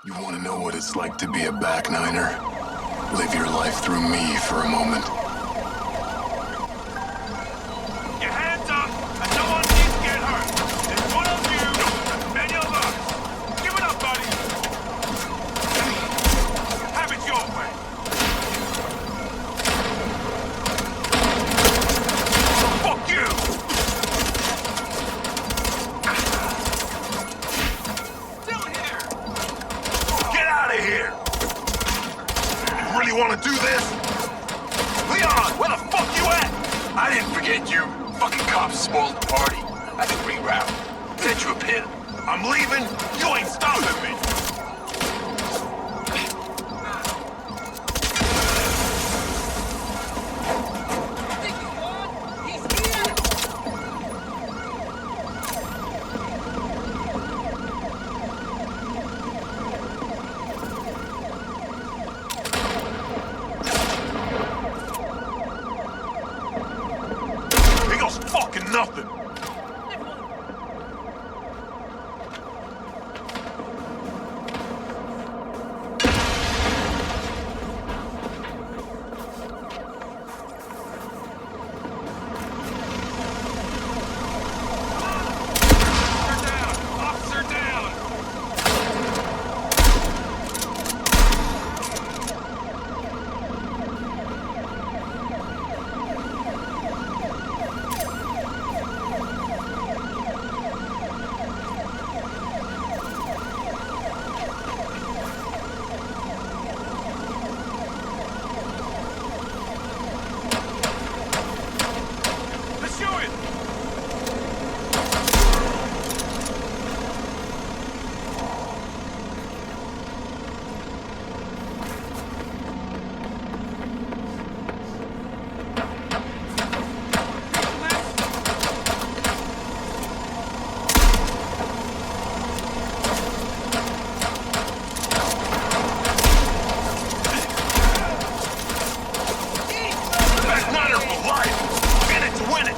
You want to know what it's like to be a back niner? Live your life through me for a moment. Your hands up, and no one needs to get hurt. It's one of you, and many of us. Give it up, buddy. Have it your way. Fuck you! Still here! Get out of here! You really want to do this? Leon, where the fuck you at? I didn't forget you. Fucking cops spoiled the party. I had to reroute. Sent you a pin. I'm leaving. You ain't stopping me. He goes fucking nothing. Officer down! Let's shoot it! Back niner for life! In it to win it!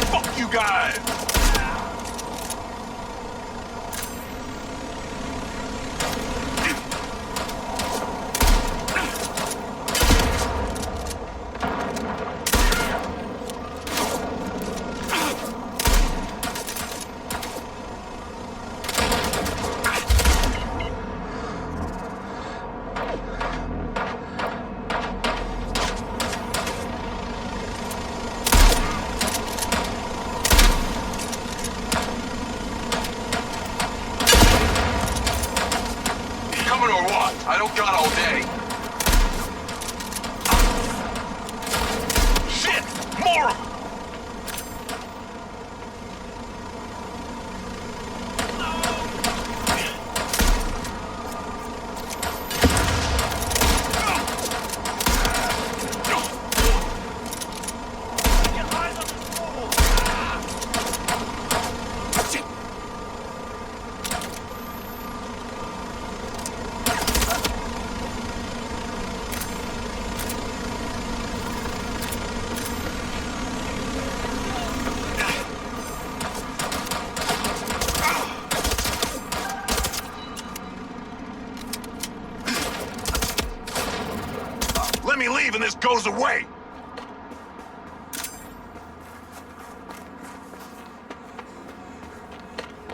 Fuck you guys! Coming or what? I don't got all day. Shit! More of 'em! Let me leave and this goes away!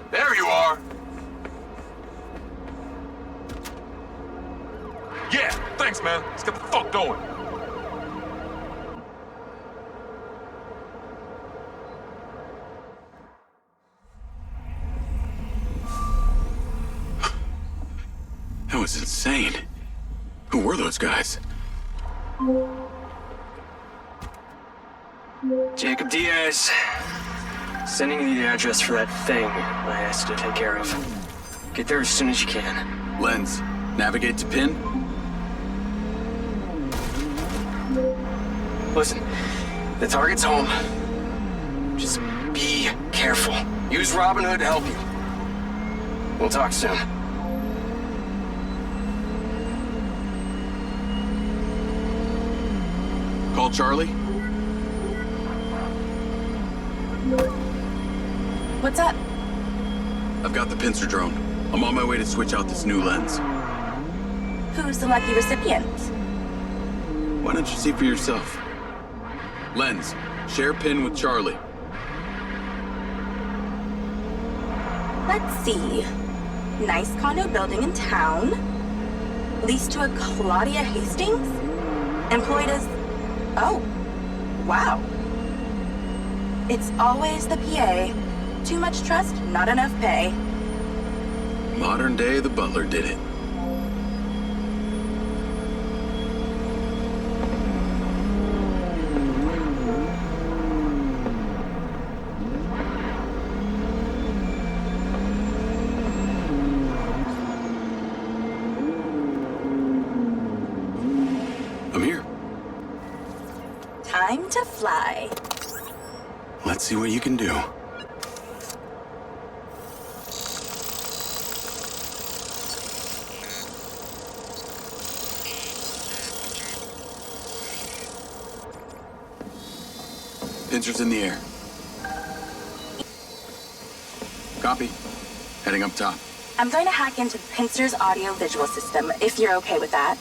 There you are! Yeah, thanks, man. Let's get the fuck going. That was insane. Who were those guys? Jacob Diaz. Sending you the address for that thing I asked you to take care of. Get there as soon as you can. Lens, navigate to pin. Listen, the target's home. Just be careful. Use Robin Hood to help you. We'll talk soon. Call Charlie. What's up? I've got the pincer drone. I'm on my way to switch out this new lens. Who's the lucky recipient? Why don't you see for yourself? Lens, share pin with Charlie. Let's see. Nice condo building in town. Leased to a Claudia Hastings? Employed as... Oh, wow. It's always the PA. Too much trust, not enough pay. Modern day, the butler did it. I'm here. Time to fly. Let's see what you can do. Pincer's in the air. Copy. Heading up top. I'm going to hack into the Pincer's audio-visual system, if you're okay with that.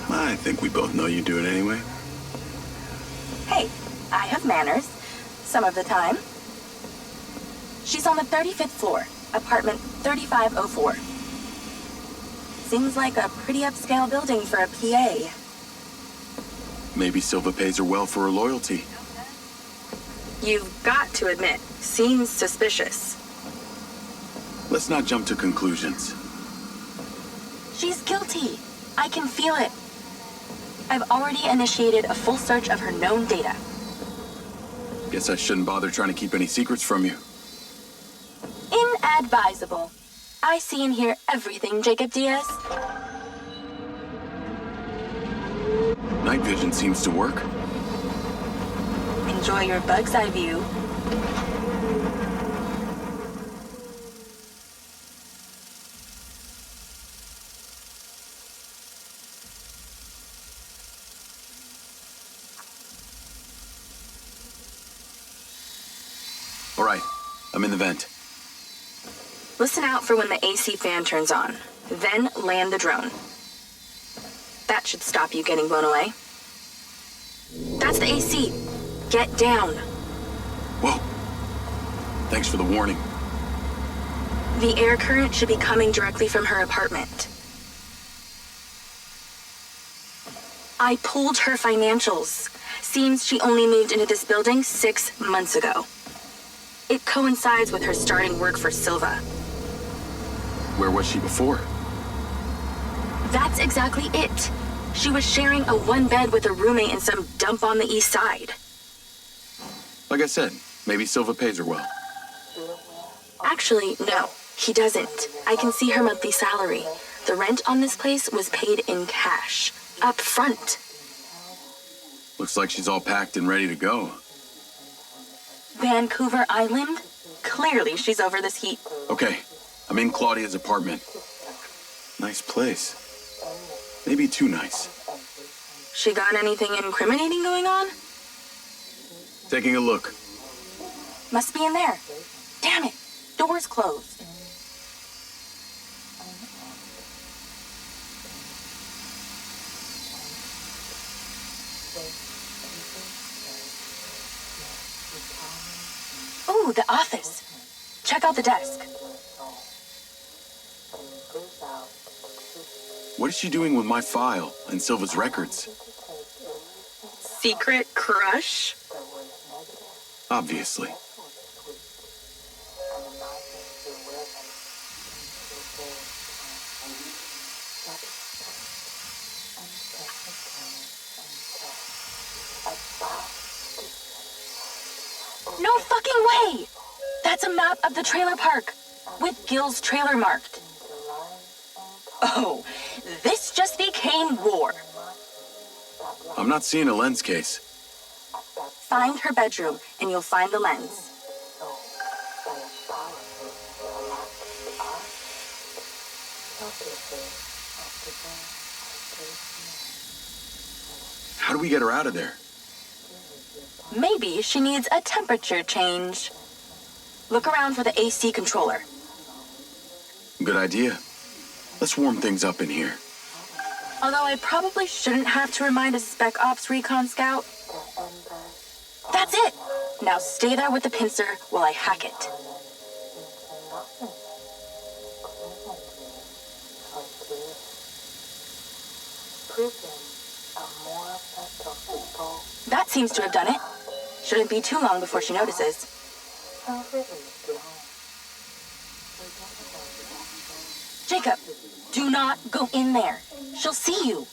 I think we both know you do it anyway. Hey, I have manners. Some of the time. She's on the 35th floor, apartment 3504. Seems like a pretty upscale building for a PA. Maybe Silva pays her well for her loyalty. You've got to admit, seems suspicious. Let's not jump to conclusions. She's guilty. I can feel it. I've already initiated a full search of her known data. Guess I shouldn't bother trying to keep any secrets from you. Inadvisable. I see and hear everything, Jacob Diaz. Night vision seems to work. Enjoy your bug's eye view. All right, I'm in the vent. Listen out for when the AC fan turns on. Then land the drone. That should stop you getting blown away. That's the AC. Get down. Whoa. Thanks for the warning. The air current should be coming directly from her apartment. I pulled her financials. Seems she only moved into this building 6 months ago. It coincides with her starting work for Silva. Where was she before? That's exactly it. She was sharing a one bed with a roommate in some dump on the east side. Like I said, maybe Silva pays her well. Actually, no, he doesn't. I can see her monthly salary. The rent on this place was paid in cash, up front. Looks like she's all packed and ready to go. Vancouver Island? Clearly she's over this heat. Okay, I'm in Claudia's apartment. Nice place. Maybe too nice. She got anything incriminating going on? Taking a look. Must be in there. Damn it, door's closed. Ooh, the office. Check out the desk. What is she doing with my file and Silva's records? Secret crush? Obviously. No fucking way! That's a map of the trailer park. with Gil's trailer marked. Oh, this just became war. I'm not seeing a lens case. Find her bedroom, and you'll find the lens. How do we get her out of there? Maybe she needs a temperature change. Look around for the AC controller. Good idea. Let's warm things up in here. Although I probably shouldn't have to remind a Spec Ops recon scout. That's it! Now stay there with the pincer while I hack it. That seems to have done it. Shouldn't be too long before she notices. Jacob, do not go in there. She'll see you.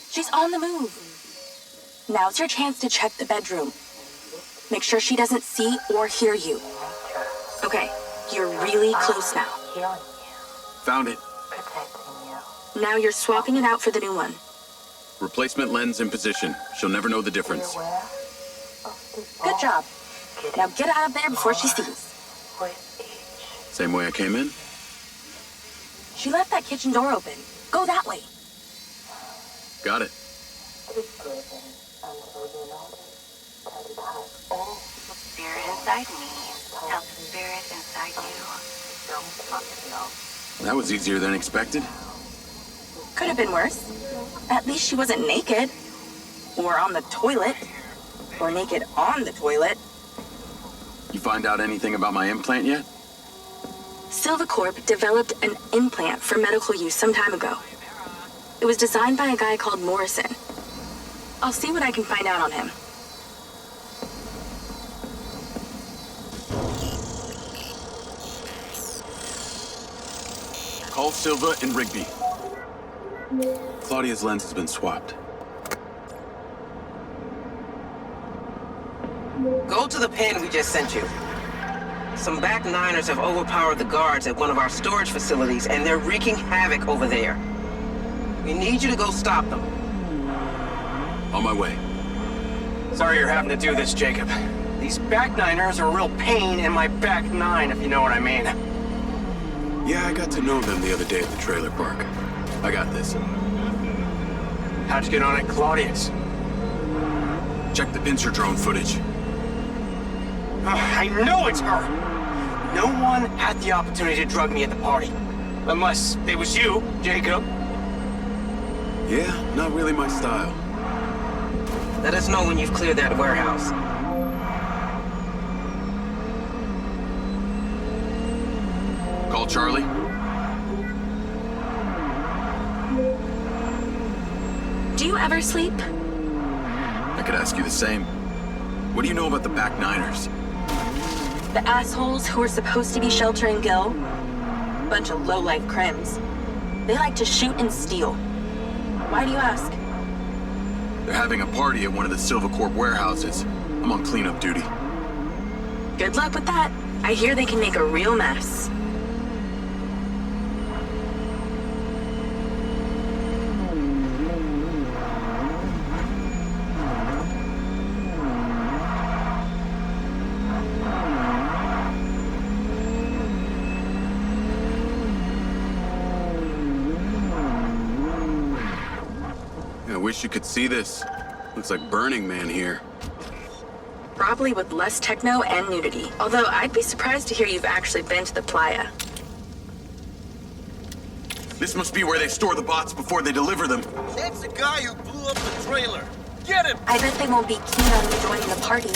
She's on the move. Now's your chance to check the bedroom. Make sure she doesn't see or hear you. Okay, you're really close now. Found it. Now you're swapping it out for the new one. Replacement lens in position. She'll never know the difference. Good job. Now get out of there before she sees. Same way I came in? She left that kitchen door open. Go that way. Got it. Spirit inside me tells the spirit inside you. That was easier than expected. Could have been worse. At least she wasn't naked. Or on the toilet. Or naked on the toilet. You find out anything about my implant yet? Silvacorp developed an implant for medical use some time ago. It was designed by a guy called Morrison. I'll see what I can find out on him. Call Silva and Rigby. Claudia's lens has been swapped. Go to the pin we just sent you. Some back niners have overpowered the guards at one of our storage facilities, and they're wreaking havoc over there. We need you to go stop them. On my way. Sorry you're having to do this, Jacob. These back niners are a real pain in my back nine, if you know what I mean. Yeah, I got to know them the other day at the trailer park. I got this. How'd you get on at Claudia's? Check the pincer drone footage. I know it's her! No one had the opportunity to drug me at the party. Unless it was you, Jacob. Yeah, not really my style. Let us know when you've cleared that warehouse. Call Charlie. Do you ever sleep? I could ask you the same. What do you know about the back niners? The assholes who were supposed to be sheltering Gil? Bunch of low-life crims. They like to shoot and steal. Why do you ask? They're having a party at one of the Silvacorp warehouses. I'm on cleanup duty. Good luck with that. I hear they can make a real mess. I wish you could see this. Looks like Burning Man here. Probably with less techno and nudity. Although I'd be surprised to hear you've actually been to the playa. This must be where they store the bots before they deliver them. That's the guy who blew up the trailer. Get him! I bet they won't be keen on you joining the party.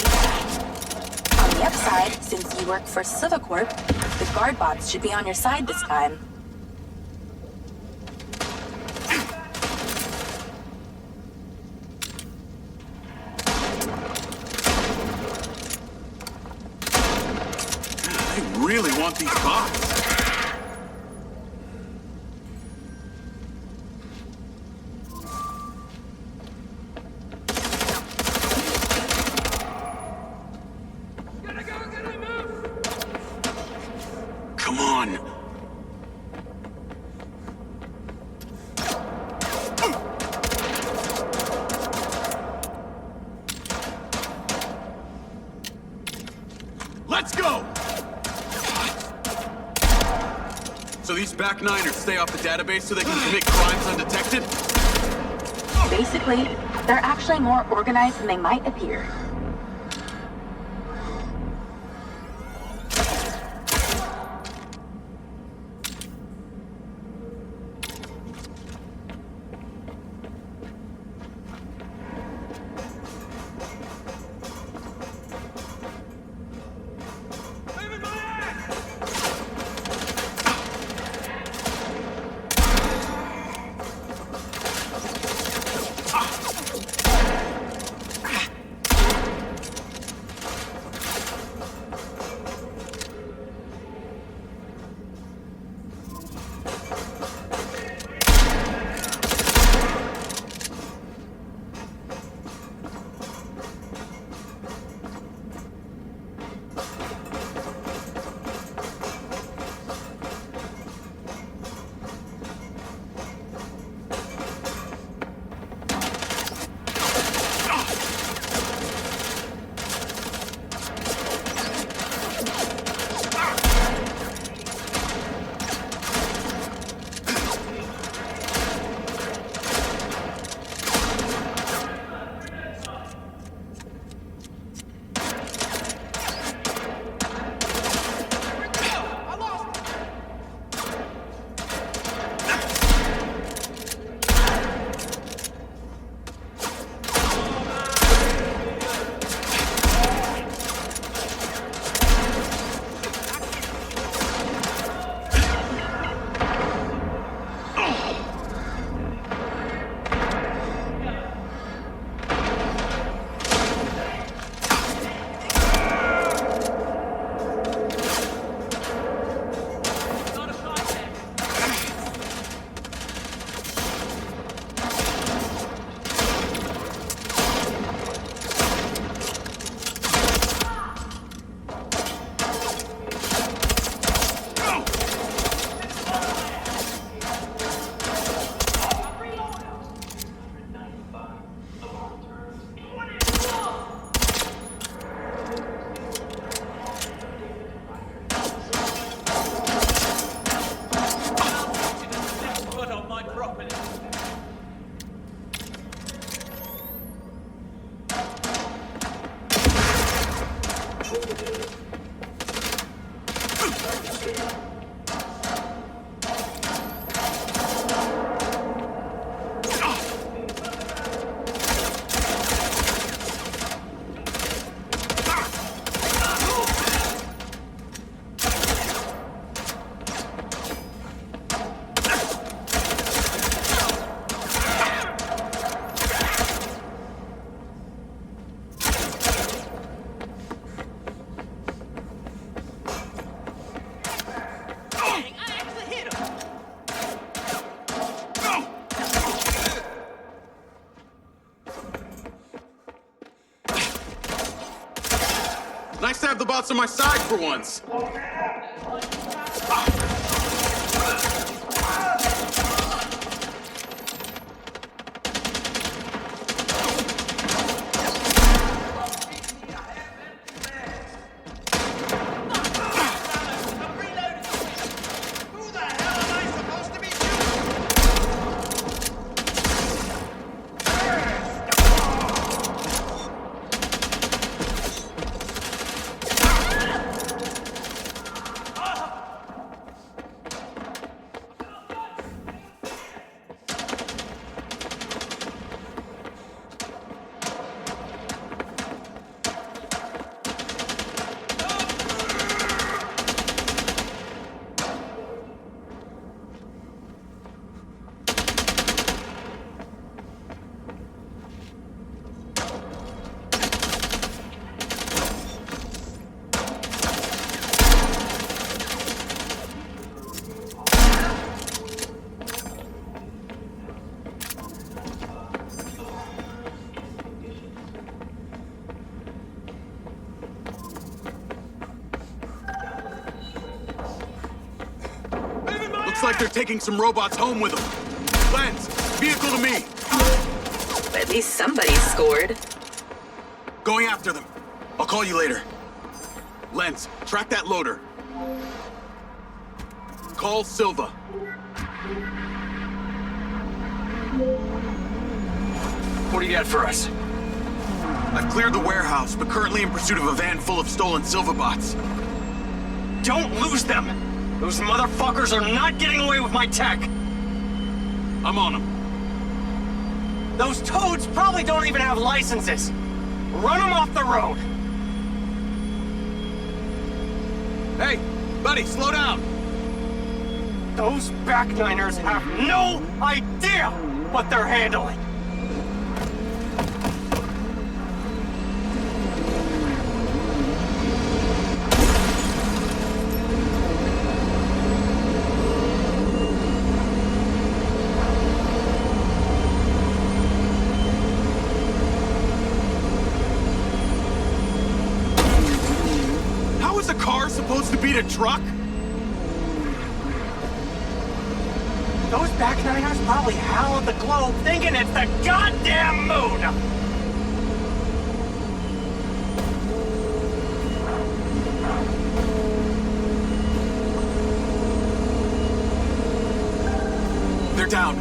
On the upside, since you work for Silvacorp, the guard bots should be on your side this time. I really want these bots. these back niners stay off the database so they can commit crimes undetected? Basically, they're actually more organized than they might appear. Nice to have the bots on my side for once. Looks like they're taking some robots home with them. Lens, vehicle to me. At least somebody scored. Going after them. I'll call you later. Lens, track that loader. Call Silva. What do you got for us? I've cleared the warehouse, but currently in pursuit of a van full of stolen Silva bots. Don't lose them! Those motherfuckers are not getting away with my tech! I'm on them. Those toads probably don't even have licenses! Run them off the road! Hey, buddy, slow down. Those backniners have no idea what they're handling! How is a car supposed to beat a truck? Those backniners probably howl at the globe thinking it's the goddamn moon! They're down.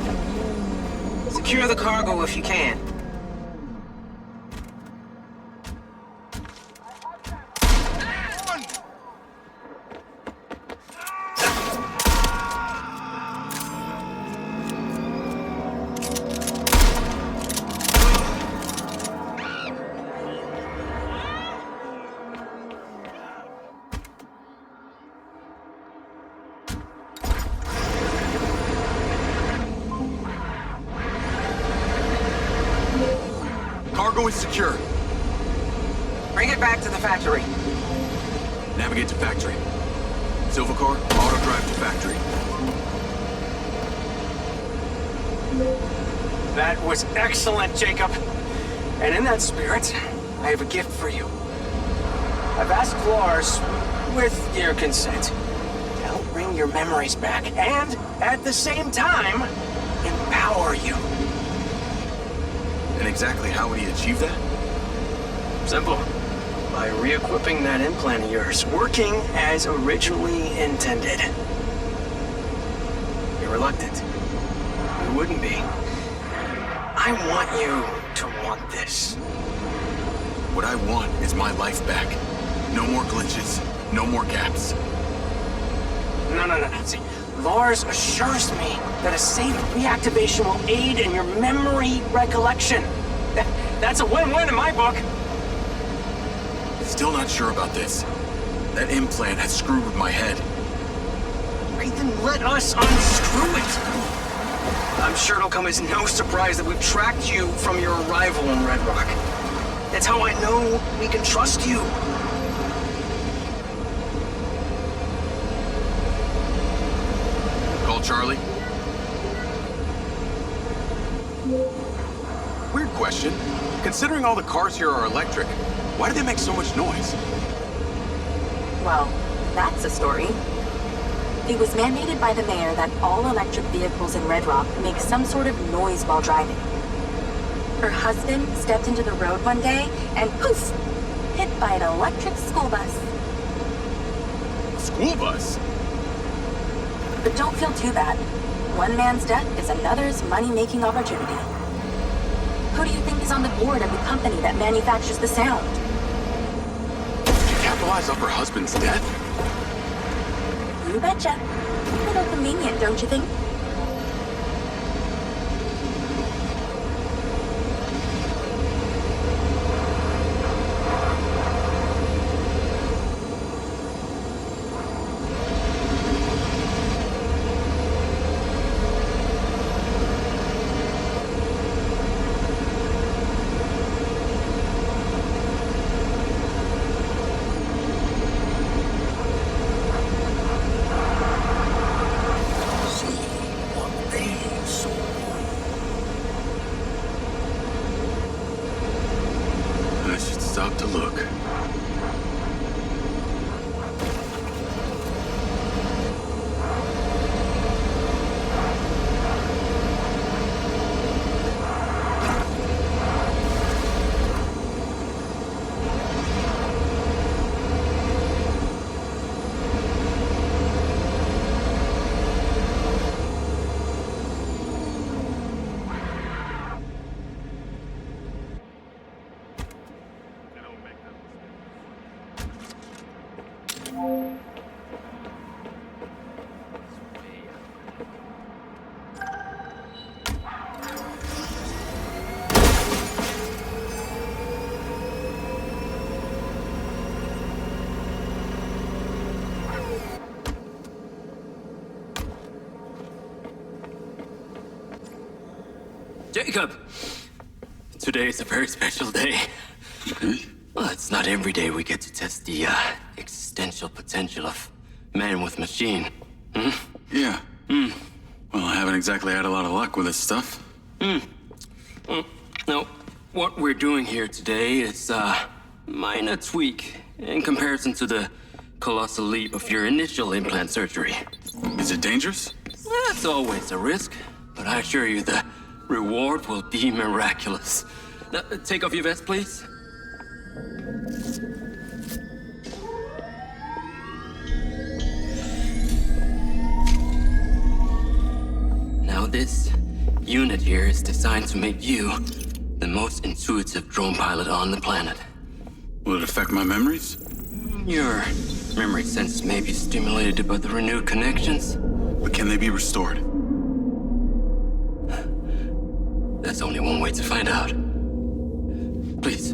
Secure the cargo if you can. Cargo is secure. Bring it back to the factory. Navigate to factory. Silva car, auto drive to factory. That was excellent, Jacob. And in that spirit, I have a gift for you. I've asked Lars, with your consent, to help bring your memories back and, at the same time, empower you. And exactly how would he achieve that? Simple. By re-equipping that implant of yours, working as originally intended. You're reluctant. You wouldn't be. I want you to want this. What I want is my life back. No more glitches, no more gaps. No. See, Lars assures me that a safe reactivation will aid in your memory recollection. That's a win-win in my book. Still not sure about this. That implant has screwed with my head. Okay, then let us unscrew it. I'm sure it'll come as no surprise that we've tracked you from your arrival in Red Rock. That's how I know we can trust you. Call Charlie. Weird question. Considering all the cars here are electric, why do they make so much noise? Well, that's a story. It was mandated by the mayor that all electric vehicles in Red Rock make some sort of noise while driving. Her husband stepped into the road one day and poof! Hit by an electric school bus. School bus? But don't feel too bad. One man's death is another's money-making opportunity. Who do you think is on the board of the company that manufactures the sound? Did you capitalize off her husband's death? You betcha. A little convenient, don't you think? I should stop to look. Jacob! Today is a very special day. Okay. Well, it's not every day we get to test the existential potential of man with machine. Hmm? Yeah. Well, I haven't exactly had a lot of luck with this stuff. No, what we're doing here today is a minor tweak in comparison to the colossal leap of your initial implant surgery. Is it dangerous? That's always a risk, but I assure you the reward will be miraculous. Now, take off your vest, please. Now this unit here is designed to make you the most intuitive drone pilot on the planet. Will it affect my memories? Your memory sense may be stimulated by the renewed connections. But can they be restored? There's only one way to find out. Please.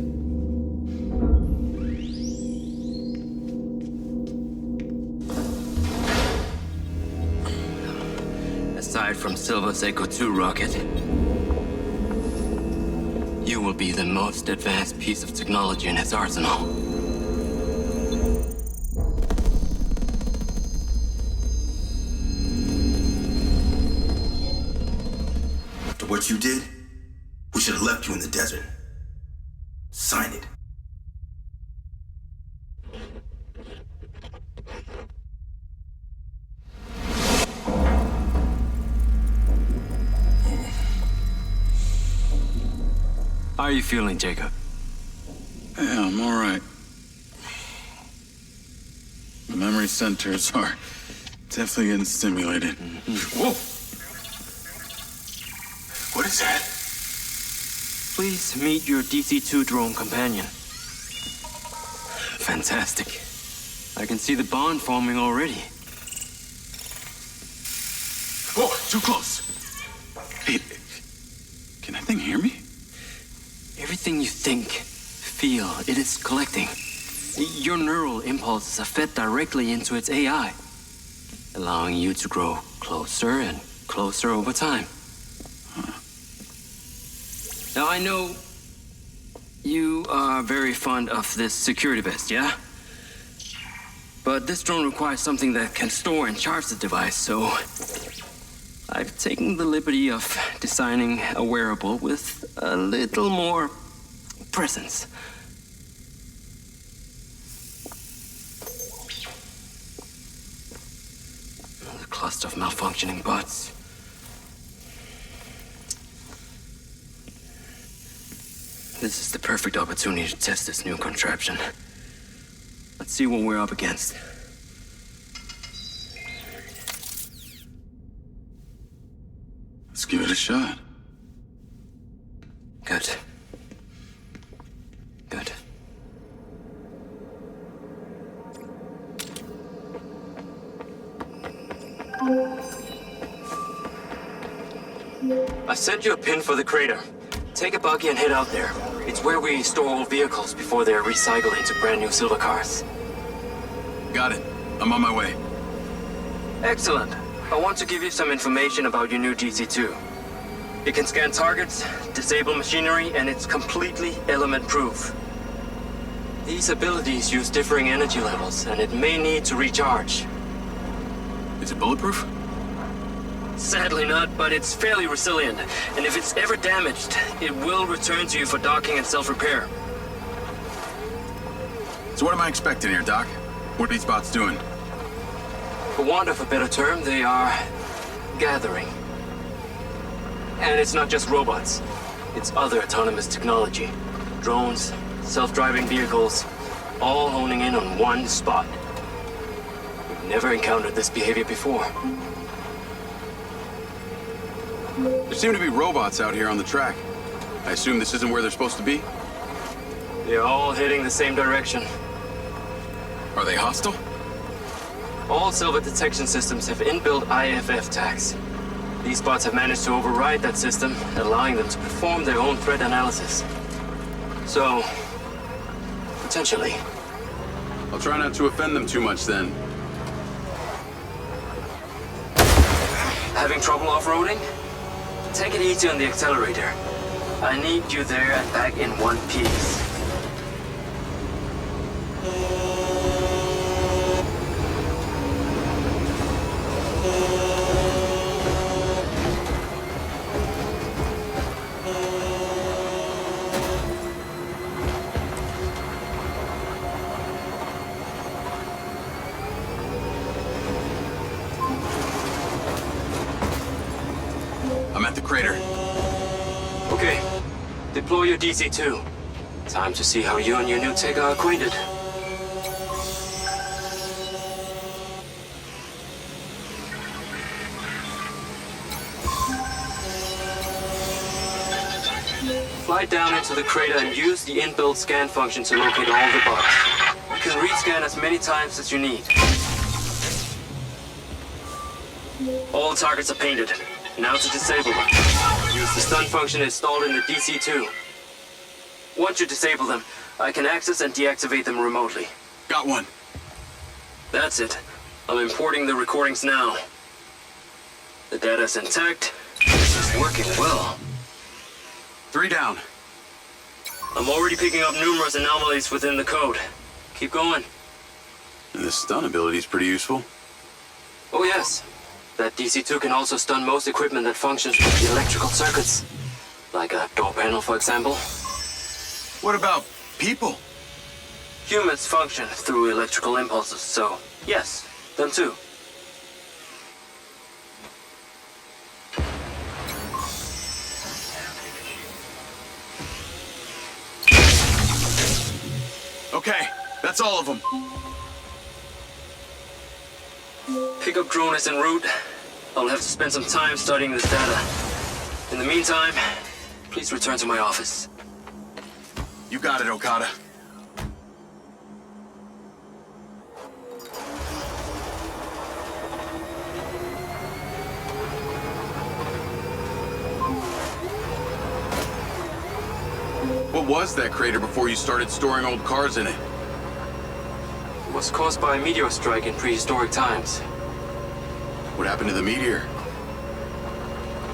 Aside from Silva's Echo 2 rocket, you will be the most advanced piece of technology in his arsenal. After what you did, we should have left you in the desert. Sign it. How are you feeling, Jacob? Yeah, I'm all right. The memory centers are definitely getting stimulated. Whoa! What is that? Please meet your DC-2 drone companion. Fantastic. I can see the bond forming already. Whoa, too close. Hey, can that thing hear me? Everything you think, feel, it is collecting. Your neural impulses are fed directly into its AI, allowing you to grow closer and closer over time. Now, I know you are very fond of this security vest, yeah? But this drone requires something that can store and charge the device, so I've taken the liberty of designing a wearable with a little more presence. The cluster of malfunctioning bots. This is the perfect opportunity to test this new contraption. Let's see what we're up against. Let's give it a shot. Good. Good. I sent you a pin for the crater. Take a buggy and head out there. It's where we store old vehicles before they're recycled into brand new silver cars. Got it. I'm on my way. Excellent. I want to give you some information about your new DC-2. It can scan targets, disable machinery, and it's completely element-proof. These abilities use differing energy levels, and it may need to recharge. Is it bulletproof? Sadly not, but it's fairly resilient, and if it's ever damaged, it will return to you for docking and self-repair. So what am I expecting here, Doc? What are these bots doing? For want of a better term, they are gathering. And it's not just robots. It's other autonomous technology. Drones, self-driving vehicles, all honing in on one spot. We've never encountered this behavior before. There seem to be robots out here on the track. I assume this isn't where they're supposed to be? They're all heading the same direction. Are they hostile? All Silva detection systems have inbuilt IFF tags. These bots have managed to override that system, allowing them to perform their own threat analysis. So, potentially. I'll try not to offend them too much then. Having trouble off-roading? take it easy on the accelerator. I need you there and back in one piece. I'm at the crater. Okay, deploy your DC-2. Time to see how you and your new tech are acquainted. Fly down into the crater and use the inbuilt scan function to locate all the bugs. You can rescan as many times as you need. All targets are painted. Now to disable them. Use the stun function installed in the DC-2. Once you disable them, I can access and deactivate them remotely. Got one. That's it. I'm importing the recordings now. The data's intact. This is working well. 3 down. I'm already picking up numerous anomalies within the code. Keep going. And the stun ability is pretty useful. Oh yes. That DC-2 can also stun most equipment that functions with the electrical circuits. Like a door panel, for example. What about people? Humans function through electrical impulses, so yes, them too. Okay, that's all of them. Pickup drone is en route. I'll have to spend some time studying this data. In the meantime, please return to my office. You got it, Okada. What was that crater before you started storing old cars in it? It was caused by a meteor strike in prehistoric times. What happened to the meteor?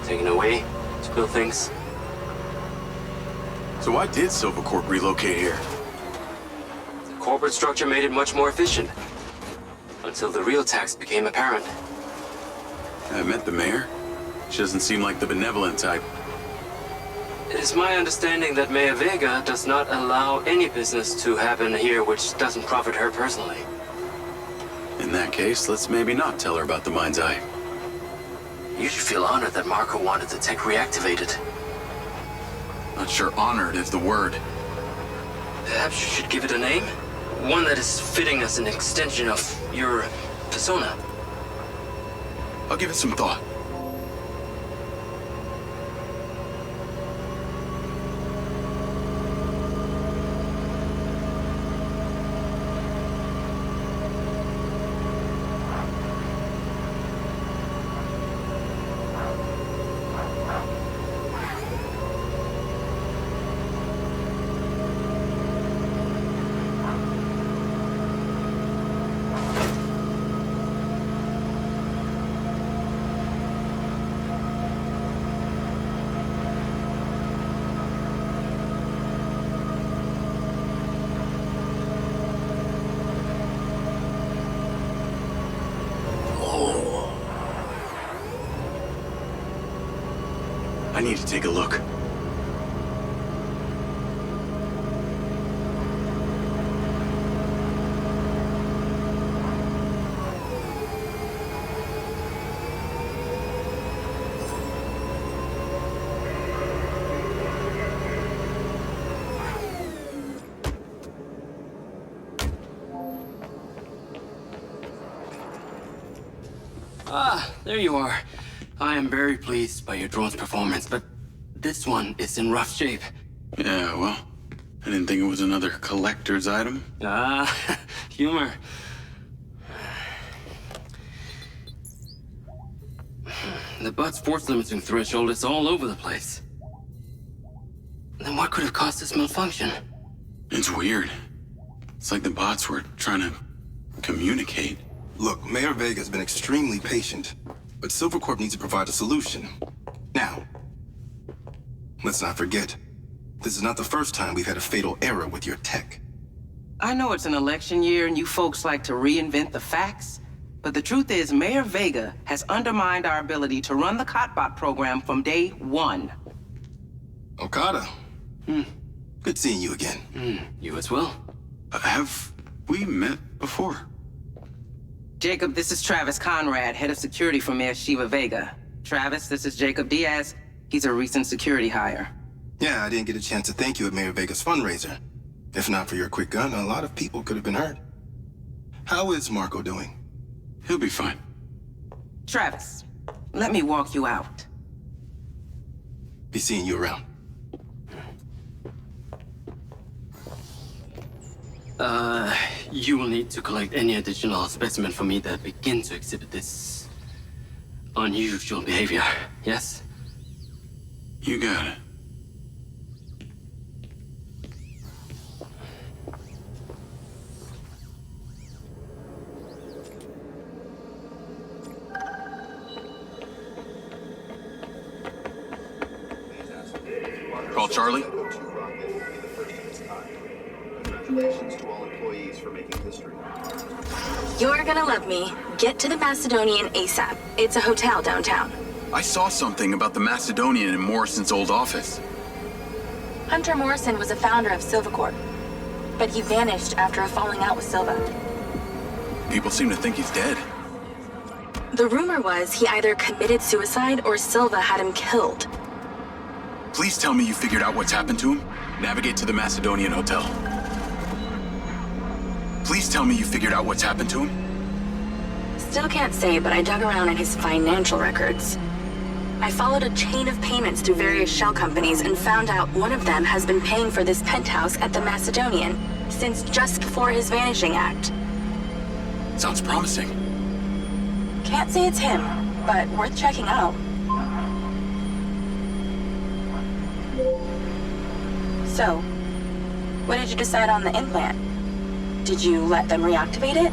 Taken away to build things. So why did Silvercorp relocate here? The corporate structure made it much more efficient. Until the real tax became apparent. I met the mayor. She doesn't seem like the benevolent type. It is my understanding that Mayor Vega does not allow any business to happen here which doesn't profit her personally. In that case, let's maybe not tell her about the MindsEye. You should feel honored that Marco wanted the tech reactivated. Not sure honored is the word. Perhaps you should give it a name? One that is fitting as an extension of your persona. I'll give it some thought. I need to take a look. Ah, there you are. I am very pleased by your drone's performance, but this one is in rough shape. Yeah, well, I didn't think it was another collector's item. Ah, humor. The bud's force limiting threshold is all over the place. Then what could have caused this malfunction? It's weird. It's like the bots were trying to communicate. Look, Mayor Vega's been extremely patient, but Silvercorp needs to provide a solution. Now, Let's not forget, this is not the first time we've had a fatal error with your tech. I know it's an election year and you folks like to reinvent the facts, but the truth is Mayor Vega has undermined our ability to run the Cotbot program from day one. Okada. Good seeing you again. You as well. Have we met before? Jacob, this is Travis Conrad, head of security for Mayor Shiva Vega. Travis, this is Jacob Diaz. He's a recent security hire. Yeah, I didn't get a chance to thank you at Mayor Vega's fundraiser. If not for your quick gun, a lot of people could have been hurt. How is Marco doing? He'll be fine. Travis, let me walk you out. Be seeing you around. You will need to collect any additional specimen for me that begin to exhibit this unusual behavior, yes? You got it. Call Charlie. Congratulations to all employees for making history. You're gonna love me. Get to the Macedonian ASAP. It's a hotel downtown. I saw something about the Macedonian in Morrison's old office. Hunter Morrison was a founder of Silva Corp, but he vanished after a falling out with Silva. People seem to think he's dead. The rumor was he either committed suicide or Silva had him killed. Please tell me you figured out what's happened to him. Navigate to the Macedonian hotel. Please tell me you figured out what's happened to him. Still can't say, but I dug around in his financial records. I followed a chain of payments through various shell companies and found out one of them has been paying for this penthouse at the Macedonian since just before his vanishing act. Sounds promising. Can't say it's him, but worth checking out. So, what did you decide on the implant? Did you let them reactivate it?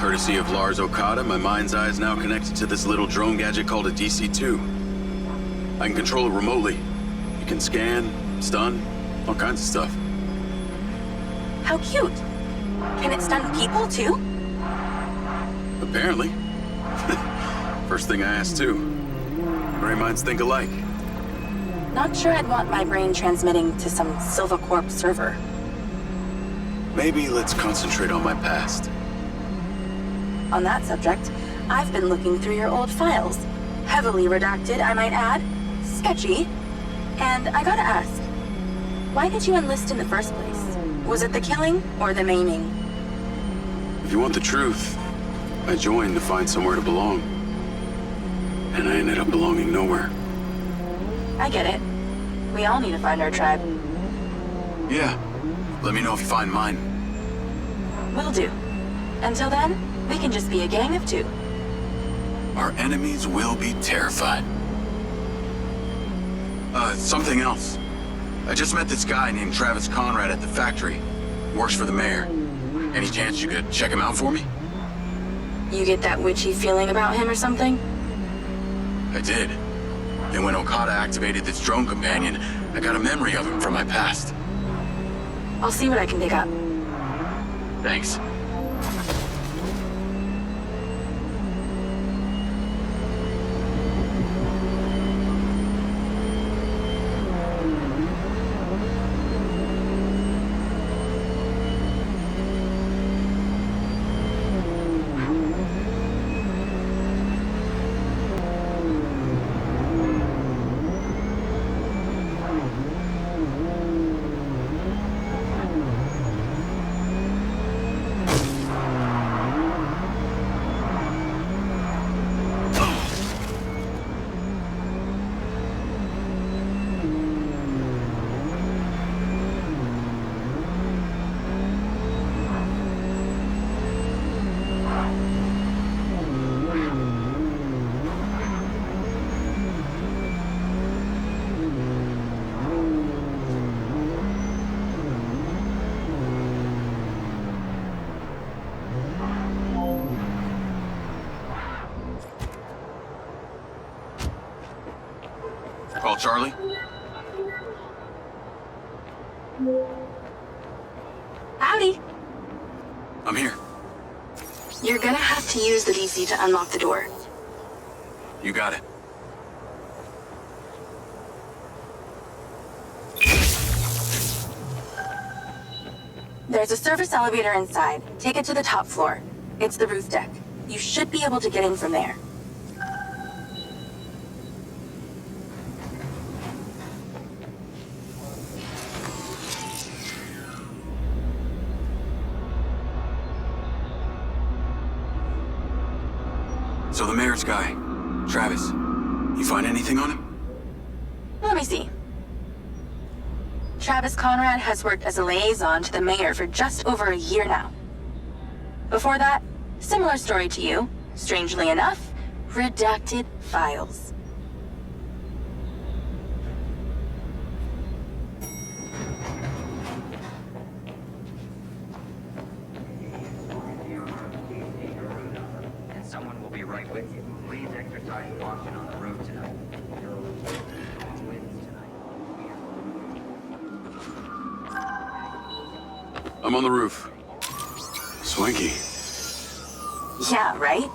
Courtesy of Lars Okada, my mind's eye is now connected to this little drone gadget called a DC-2. I can control it remotely. It can scan, stun, all kinds of stuff. How cute. Can it stun people too? Apparently. First thing I asked too. Brain minds think alike. Not sure I'd want my brain transmitting to some Silva Corp server. Maybe let's concentrate on my past. On that subject, I've been looking through your old files. Heavily redacted, I might add. Sketchy. And I gotta ask, why did you enlist in the first place? Was it the killing or the maiming? If you want the truth, I joined to find somewhere to belong. And I ended up belonging nowhere. I get it. We all need to find our tribe. Yeah. Let me know if you find mine. Will do. Until then, we can just be a gang of two. Our enemies will be terrified. Something else. I just met this guy named Travis Conrad at the factory. He works for the mayor. Any chance you could check him out for me? You get that witchy feeling about him or something? I did. Then when Okada activated this drone companion, I got a memory of him from my past. I'll see what I can dig up. Thanks. Call Charlie? Howdy. I'm here. You're gonna have to use the DC to unlock the door. You got it. There's a service elevator inside. Take it to the top floor. It's the roof deck. You should be able to get in from there. So the mayor's guy, Travis, you find anything on him? Let me see. Travis Conrad has worked as a liaison to the mayor for just over a year now. Before that, similar story to you. Strangely enough, redacted files. And someone will be right with you. Please exercise caution on the road tonight. I'm on the roof. Swanky. Yeah, right?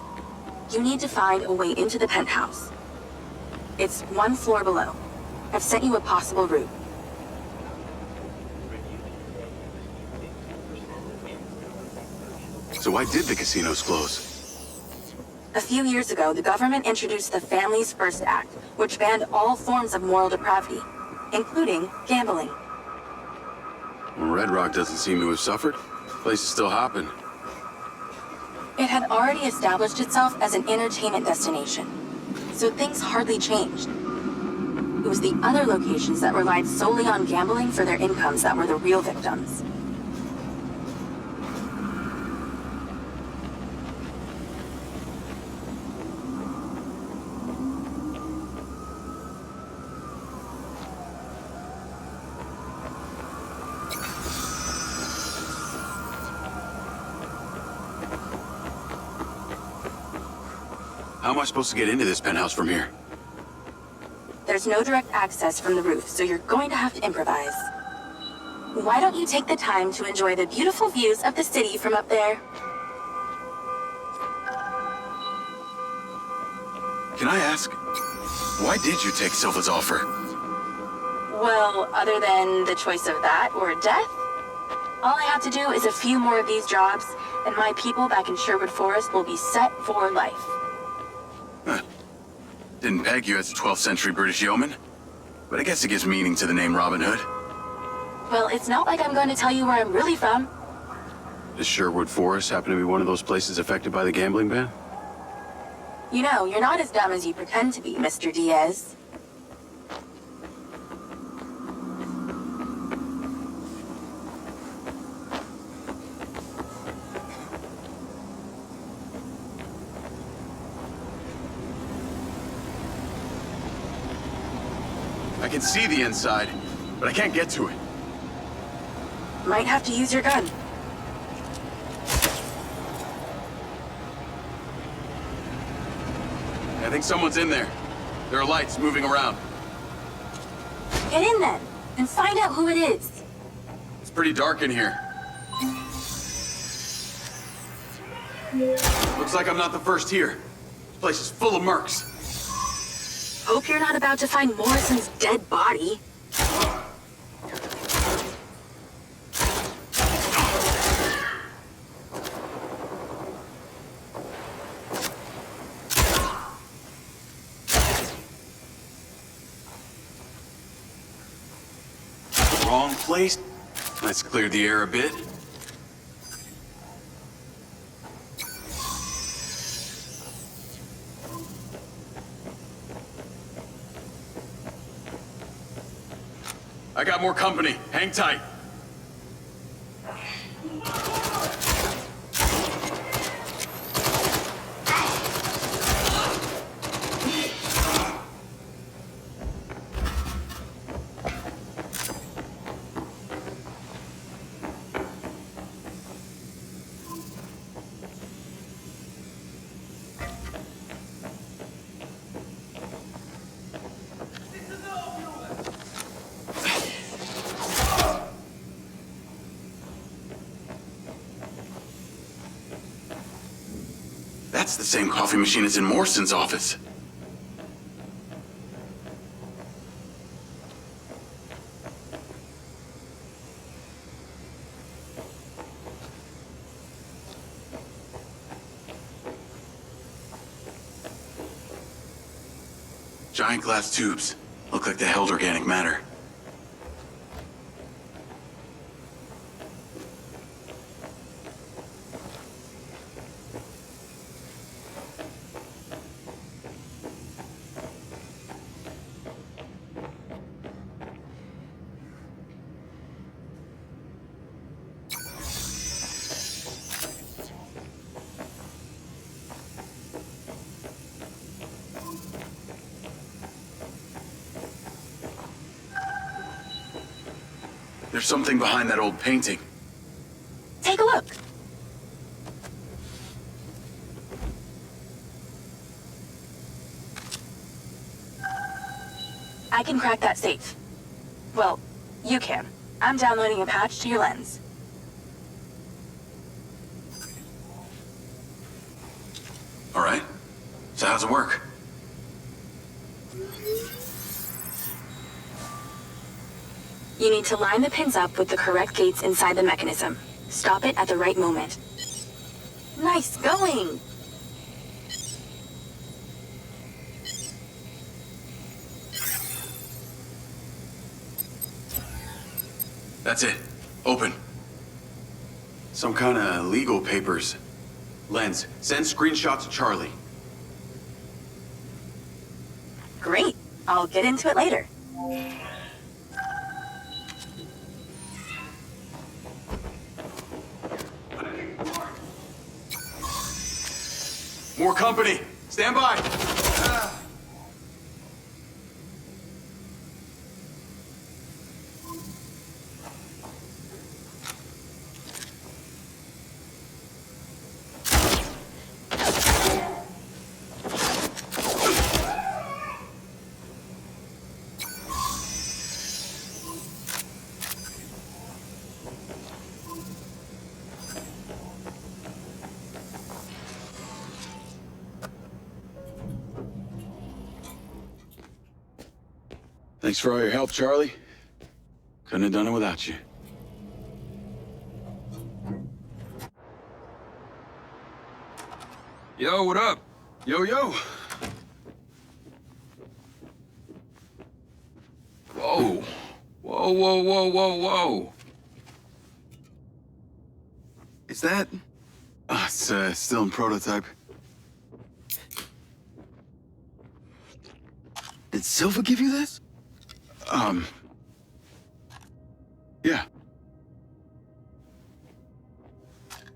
You need to find a way into the penthouse. It's one floor below. I've sent you a possible route. So why did the casinos close? A few years ago, the government introduced the Families First Act, which banned all forms of moral depravity, including gambling. Well, Red Rock doesn't seem to have suffered. The place is still hopping. It had already established itself as an entertainment destination, so things hardly changed. It was the other locations that relied solely on gambling for their incomes that were the real victims. How am I supposed to get into this penthouse from here? There's no direct access from the roof, so you're going to have to improvise. Why don't you take the time to enjoy the beautiful views of the city from up there? Can I ask, why did you take Silva's offer? Well, other than the choice of that or death, all I have to do is a few more of these jobs, and my people back in Sherwood Forest will be set for life. Huh. Didn't peg you as a 12th century British yeoman, but I guess it gives meaning to the name Robin Hood. Well, it's not like I'm going to tell you where I'm really from. Does Sherwood Forest happen to be one of those places affected by the gambling ban? You know, you're not as dumb as you pretend to be, Mr. Diaz. I can see the inside, but I can't get to it. Might have to use your gun. I think someone's in there. There are lights moving around. Get in then, and find out who it is. It's pretty dark in here. Looks like I'm not the first here. This place is full of mercs. Hope you're not about to find Morrison's dead body. Wrong place. Let's clear the air a bit. I got more company. Hang tight. That's the same coffee machine as in Morrison's office. Giant glass tubes. Look like they held organic matter. There's something behind that old painting. Take a look. I can crack that safe. Well, you can. I'm downloading a patch to your lens. All right. So how's it work? You need to line the pins up with the correct gates inside the mechanism. Stop it at the right moment. Nice going! That's it. Open. Some kind of legal papers. Lens, send screenshot to Charlie. Great. I'll get into it later. More company. Stand by. Thanks for all your help, Charlie. Couldn't have done it without you. Yo, what up? Yo, yo. Whoa. Whoa, whoa, whoa, whoa, whoa. Is that? It's still in prototype. Did Silva give you this? Yeah.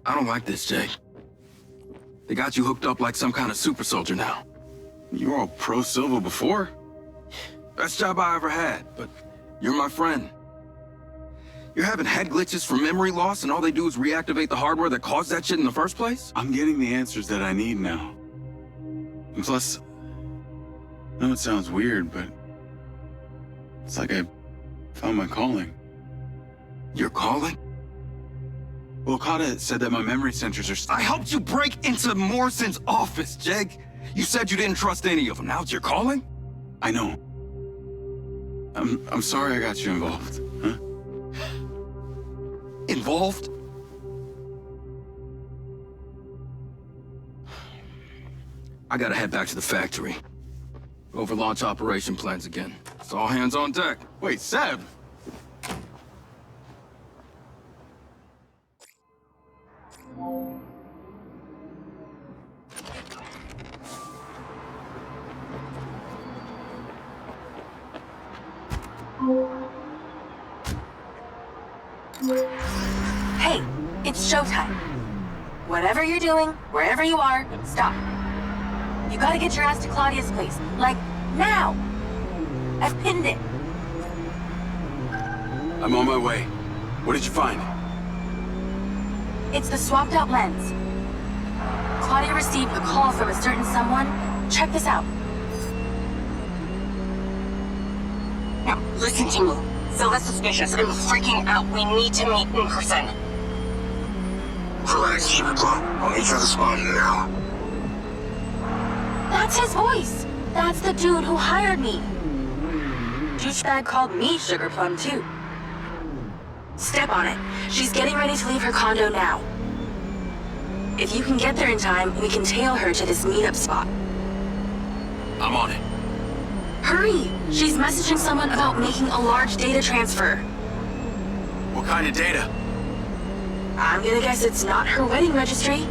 I don't like this, Jay. They got you hooked up like some kind of super soldier now. You were all pro-Silva before. Best job I ever had, but you're my friend. You're having head glitches from memory loss and all they do is reactivate the hardware that caused that shit in the first place? I'm getting the answers that I need now. And plus, I know it sounds weird, but it's like I found my calling. Your calling? Well, Okada said that my memory sensors are... I helped you break into Morrison's office, Jeg. You said you didn't trust any of them. Now it's your calling? I know. I'm sorry I got you involved, huh? Involved? I gotta head back to the factory. Overlaunch operation plans again. It's all hands on deck. Wait, Seb! Hey, it's showtime. Whatever you're doing, wherever you are, stop. You gotta get your ass to Claudia's place. Like, now! I've pinned it. I'm on my way. What did you find? It's the swapped out lens. Claudia received a call from a certain someone. Check this out. Now, listen to me. Silva's suspicious. I'm freaking out. We need to meet in person. Relax, Chico. I'll meet you at the spot now. That's his voice! That's the dude who hired me! Douchebag called me Sugar Plum, too. Step on it. She's getting ready to leave her condo now. If you can get there in time, we can tail her to this meetup spot. I'm on it. Hurry! She's messaging someone about making a large data transfer. What kind of data? I'm gonna guess it's not her wedding registry.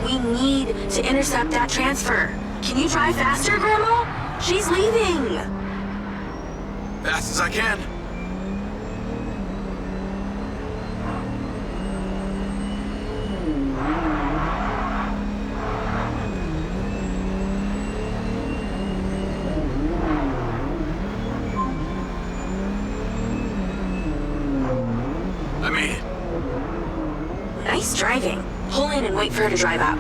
We need to intercept that transfer. Can you drive faster, Grandma? She's leaving! Fast as I can. I made it. Nice driving. Pull in and wait for her to drive out.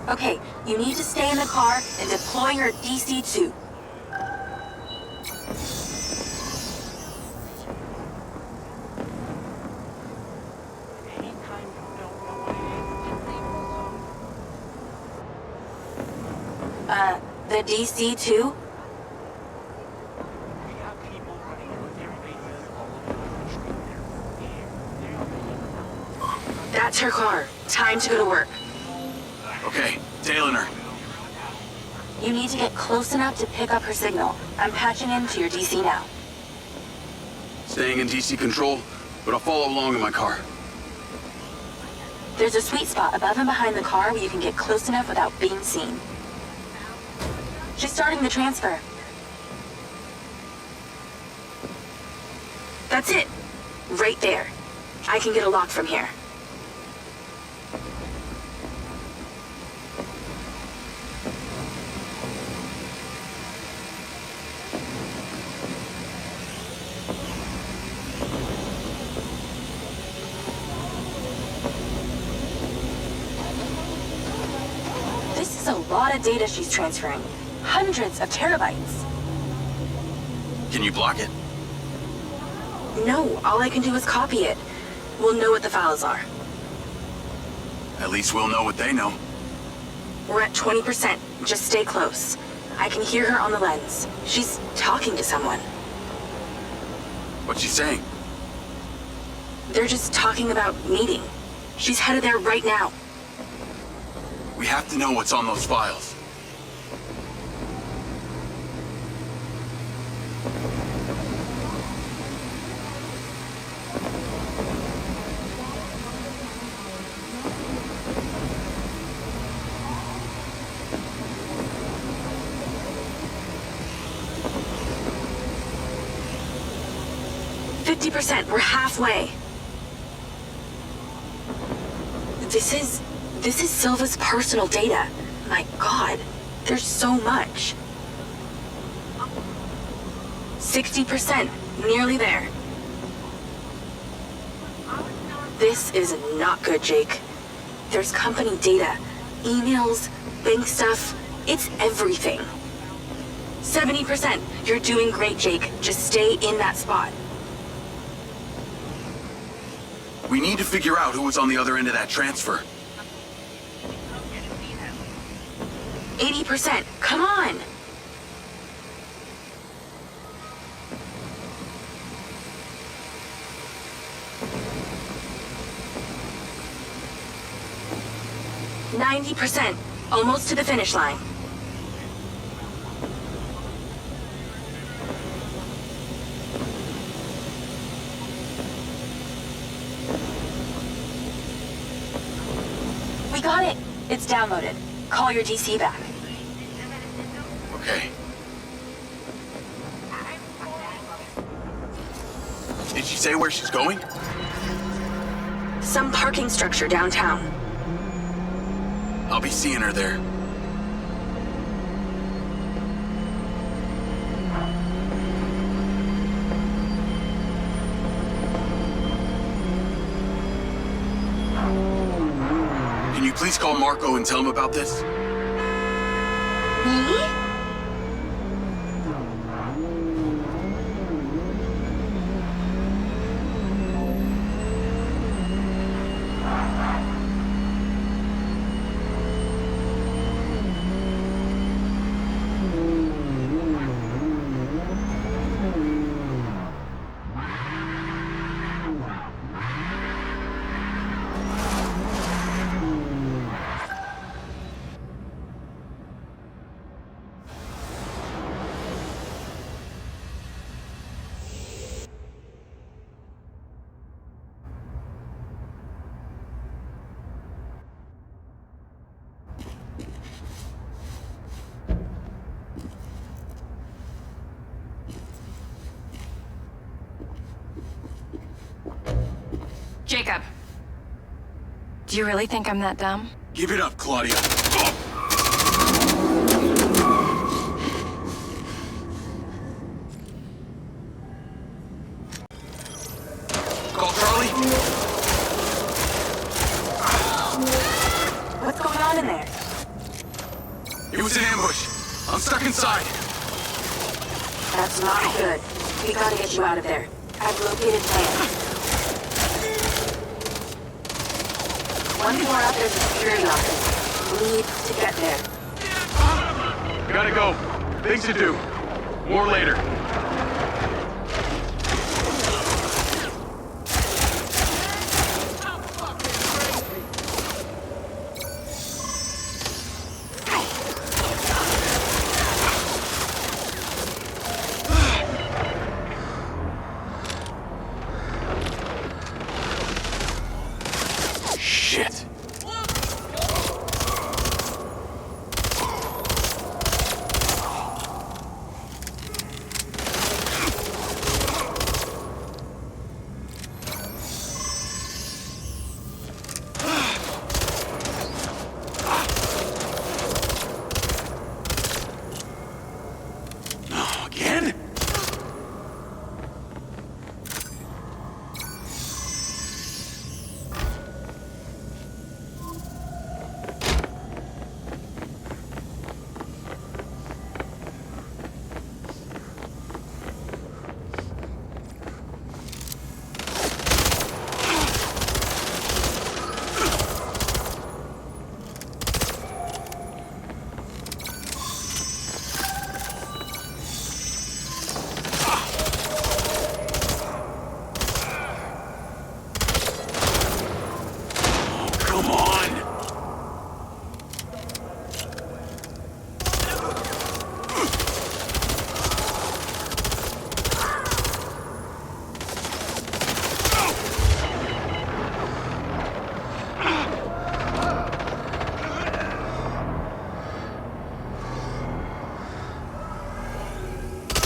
Okay, you need to stay in the car and deploy your DC-2. The DC-2? That's her car. Time to go to work. Okay, tailing her. You need to get close enough to pick up her signal. I'm patching into your DC now. Staying in DC control, but I'll follow along in my car. There's a sweet spot above and behind the car where you can get close enough without being seen. She's starting the transfer. That's it. Right there. I can get a lock from here. This is a lot of data she's transferring. Hundreds of terabytes. Can you block it? No, all I can do is copy it. We'll know what the files are. At least we'll know what they know. We're at 20%. Just stay close. I can hear her on the lens. She's talking to someone. What's she saying? They're just talking about meeting. She's headed there right now. We have to know what's on those files. We're halfway. This is Silva's personal data. My God, there's so much. 60%, nearly there. This is not good, Jake. There's company data, emails, bank stuff. It's everything. 70%. You're doing great, Jake. Just stay in that spot. We need to figure out who was on the other end of that transfer. 80%. Come on. %. Almost to the finish line. We got it. It's downloaded. Call your DC back. Okay. Did she say where she's going? Some parking structure downtown. I'll be seeing her there. Can you please call Marco and tell him about this? Me? Jacob. Do you really think I'm that dumb? Give it up, Claudia. Call Charlie. What's going on in there? It was an ambush. I'm stuck inside. That's not good. We gotta get you out of there. I've located plans. One floor up, there's a security office. We need to get there. Gotta go. Things to do. More later. Shit. Again? Come on!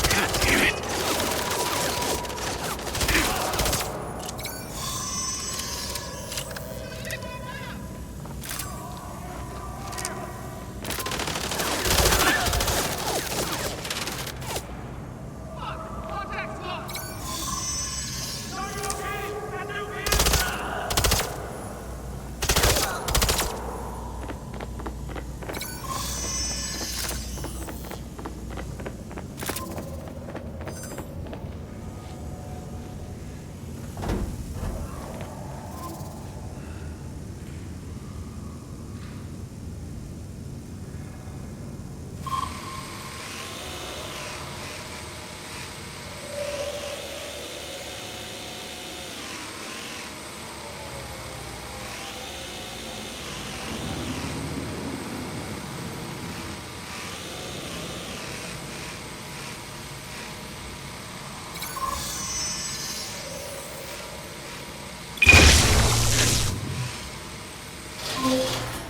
God damn it!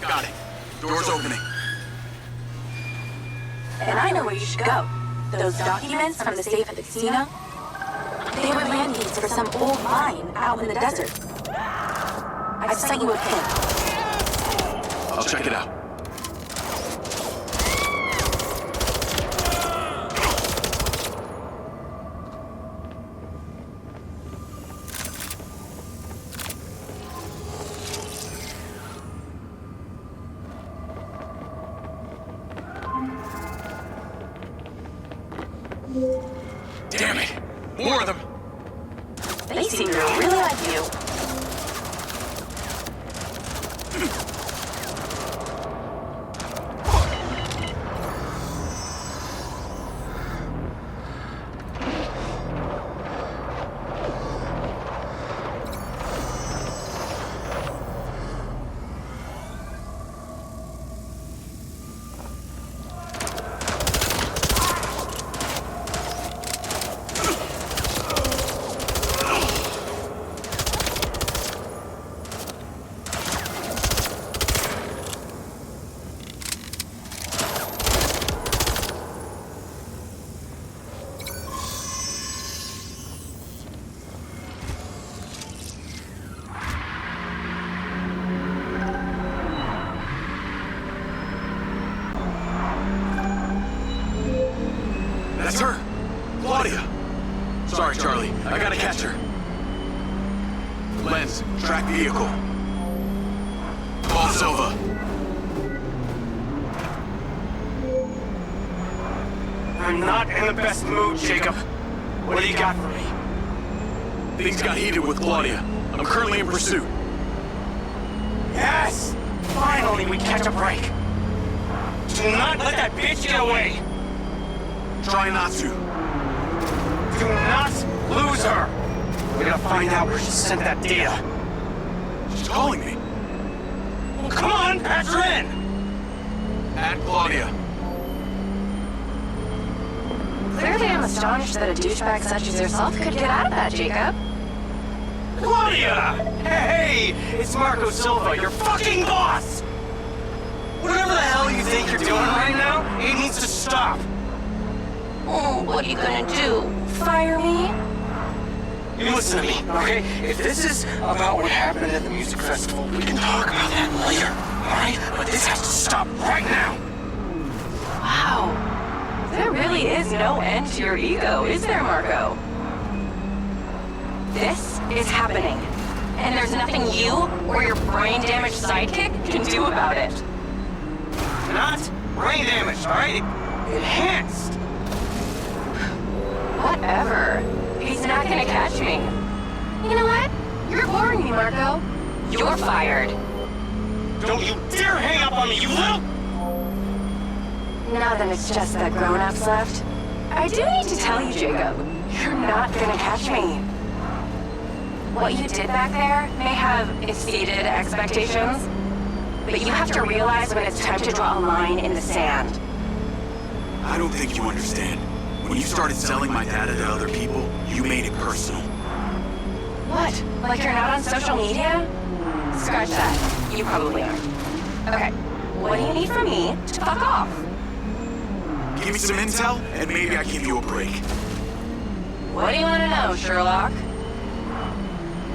Got it. Door's opening. And I know where you should go. Those documents from the safe at the casino? They were land keys for some old mine out in the desert. I've sent you a pin. I'll check it out. Damn it! More of them! They seem to really like you. That's her! Claudia! Sorry, Charlie. I gotta catch her. Lens, track vehicle. Call Silva. I'm not in the best mood, Jacob. What do you got for me? Things got heated with Claudia. I'm currently in pursuit. Yes! Finally, we catch a break. Do not let that bitch get away! Try not to. Do not lose her! We gotta find out where she sent that data. She's calling me. Well, come on, patch her in! Add Claudia. Clearly, I'm astonished that a douchebag such as yourself could get out of that, Jacob. Claudia! Hey! It's Marco Silva, your fucking boss! Whatever the hell you think you're doing right now, it needs to stop! Oh, what are you gonna do? Fire me? You listen to me, okay? If this is about what happened at the music festival, we can talk about that later, alright? But this has to stop right now! Wow. There really is no end to your ego, is there, Marco? This is happening. And there's nothing you or your brain-damaged sidekick can do about it. Not brain damaged, alright? Enhanced! Whatever. He's not gonna catch me. You know what? You're boring me, Marco. You're fired. Don't you dare hang up on me, you little... Now that it's just the grown-ups left, I do need to tell you, Jacob, you're not gonna catch me. What you did back there may have exceeded expectations, but you have to realize when it's time to draw a line in the sand. I don't think you understand. When you started selling my data to other people, you made it personal. What? Like you're not on social media? Scratch that. You probably are. Okay. What do you need from me to fuck off? Give me some intel, and maybe I give you a break. What do you want to know, Sherlock?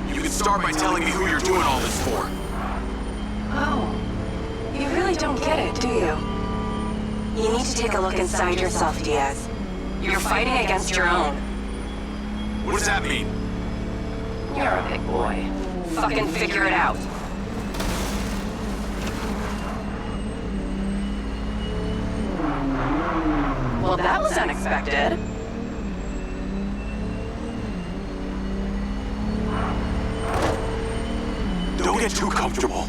You can start by telling me who you're doing all this for. Oh. You really don't get it, do you? You need to take a look inside yourself, Diaz. You're fighting against your own. What does that mean? You're a big boy. Fucking figure it out. Well, that was unexpected. Don't get too comfortable.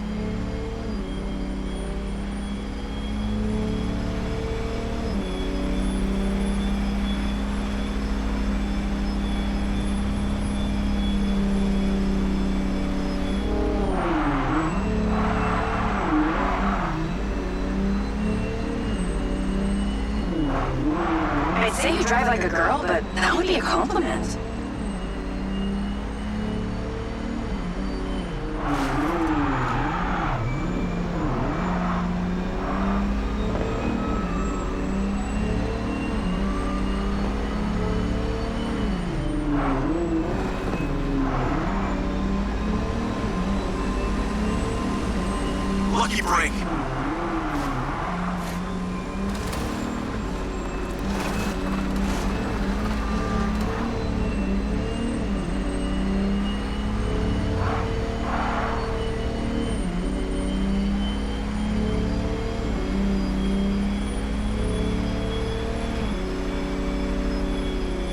I'd say you drive like a girl, but that would be a compliment. pinky break.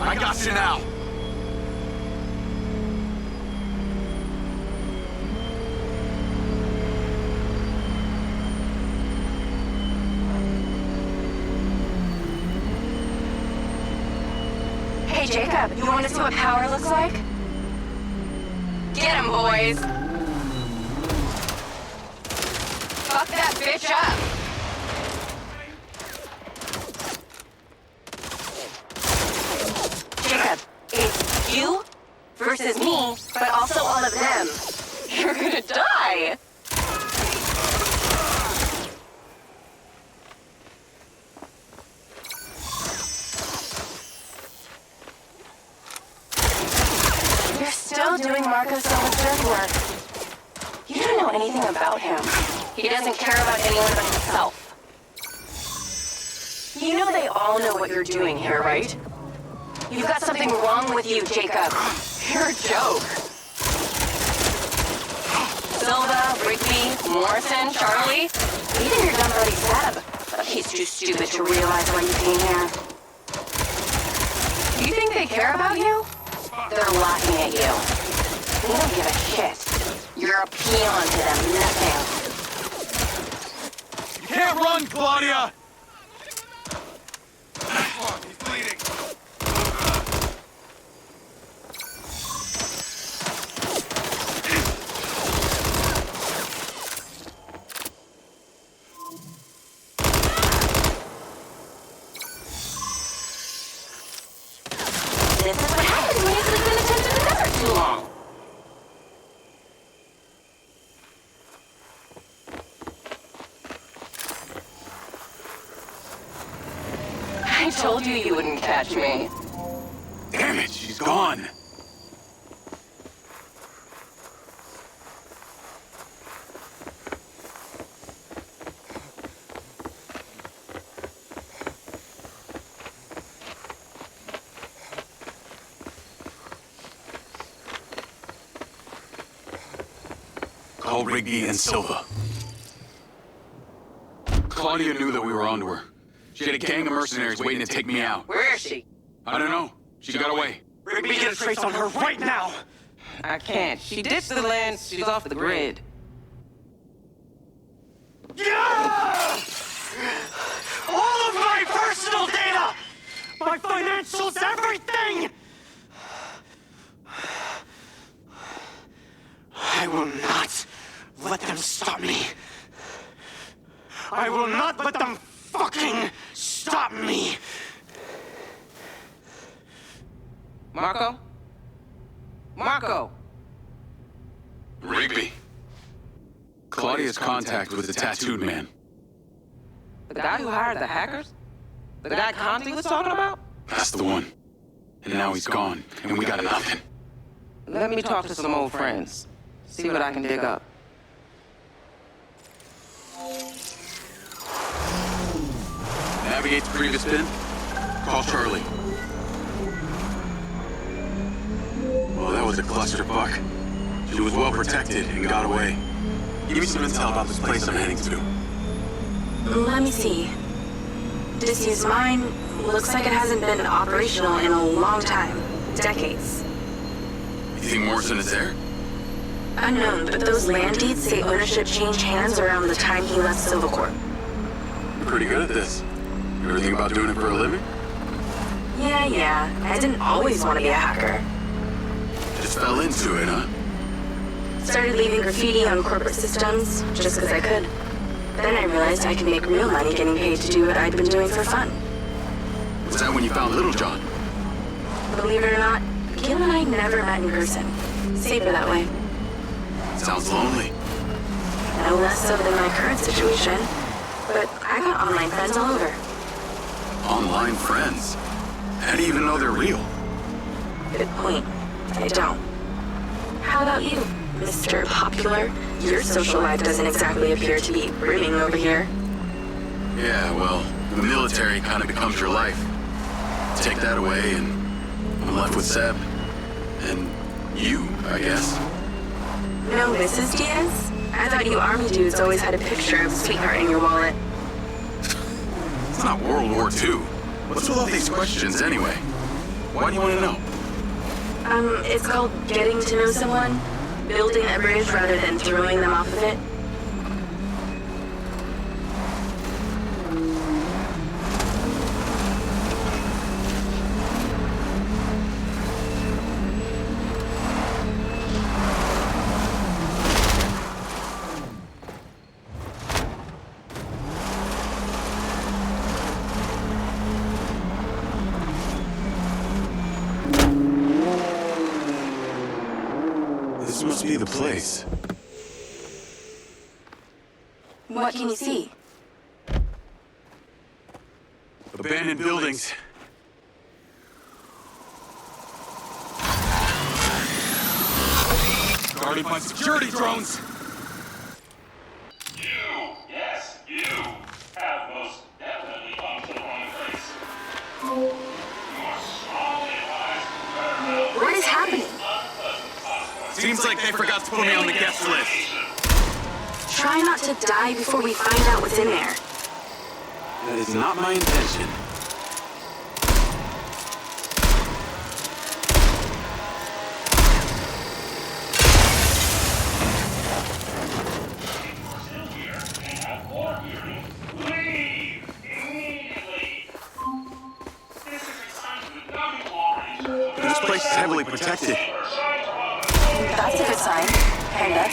I got you now. Hey, Jacob, you want to see what power looks like? Get him, boys! Fuck that bitch up! Jacob, it's you versus me, but also all of them. You're gonna die! You're still doing Marco Silva's dirty work. You don't know anything about him. He doesn't care about anyone but himself. You know they all know what you're doing here, right? You've got something wrong with you, Jacob. You're a joke. Silva, Rigby, Morrison, Charlie, even your dumb buddy Seb. But he's too stupid to realize why you came here. You think they care about you? They're laughing at you. They don't give a shit. You're a peon to them, nothing. You can't run, Claudia! Fuck, he's bleeding. This is what happens when you sleep in the tent in the desert too long. I told you you wouldn't catch me. Damn it, she's gone. Call Rigby and Silva. Claudia knew that we were onto her. She had a gang of mercenaries waiting to take me out. Where is she? I don't know. She got away. Rigby, get a trace on her right now! I can't. She ditched the land. She's off the grid. Yeah! All of my personal data! My financials, everything! I will not let them stop me. I will not let them fucking stop me! Marco? Marco! Rigby. Claudia's contact was the tattooed man. The guy who hired the hackers? The guy Conti was talking about? That's the one. And now he's gone, and we got nothing. Let me talk to some old friends. See what I can dig up. Navigate to previous pin. Call Charlie. Well, that was a clusterfuck. She was well protected and got away. Give me some intel about this place I'm heading to. Let me see. Disused mine looks like it hasn't been operational in a long time. Decades. You think Morrison is there? Unknown, but those land deeds say ownership changed hands around the time he left Silvercorp. You're pretty good at this. You ever think about doing it for a living? Yeah. I didn't always want to be a hacker. Just fell into it, huh? Started leaving graffiti on corporate systems just because I could. Then I realized I could make real money getting paid to do what I'd been doing for fun. Was that when you found Little John? Believe it or not, Gil and I never met in person. Safer that way. Sounds lonely. No less so than my current situation. But I got online friends all over. Online friends? How do you even know they're real? Good point. I don't. How about you? Mr. Popular, your social life doesn't exactly appear to be brimming over here. Yeah, well, the military kind of becomes your life. Take that away and I'm left with Seb. And you, I guess. No, Mrs. Diaz? I thought you army dudes always had a picture of a sweetheart in your wallet. It's not World War II. What's with all these questions anyway? Why do you want to know? It's called getting to know someone. Building a bridge rather than throwing them off of it. This must be the place. What can you see? Abandoned buildings. Guarded by security drones! Yes, you have most definitely come to the wrong place. You are strongly advised. What is happening? Seems like they forgot to put me on the guest list. Try not to die before we find out what's in there. That is not my intention. This place is heavily protected. That's a good sign. Kinda.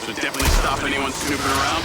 Should definitely stop anyone snooping around.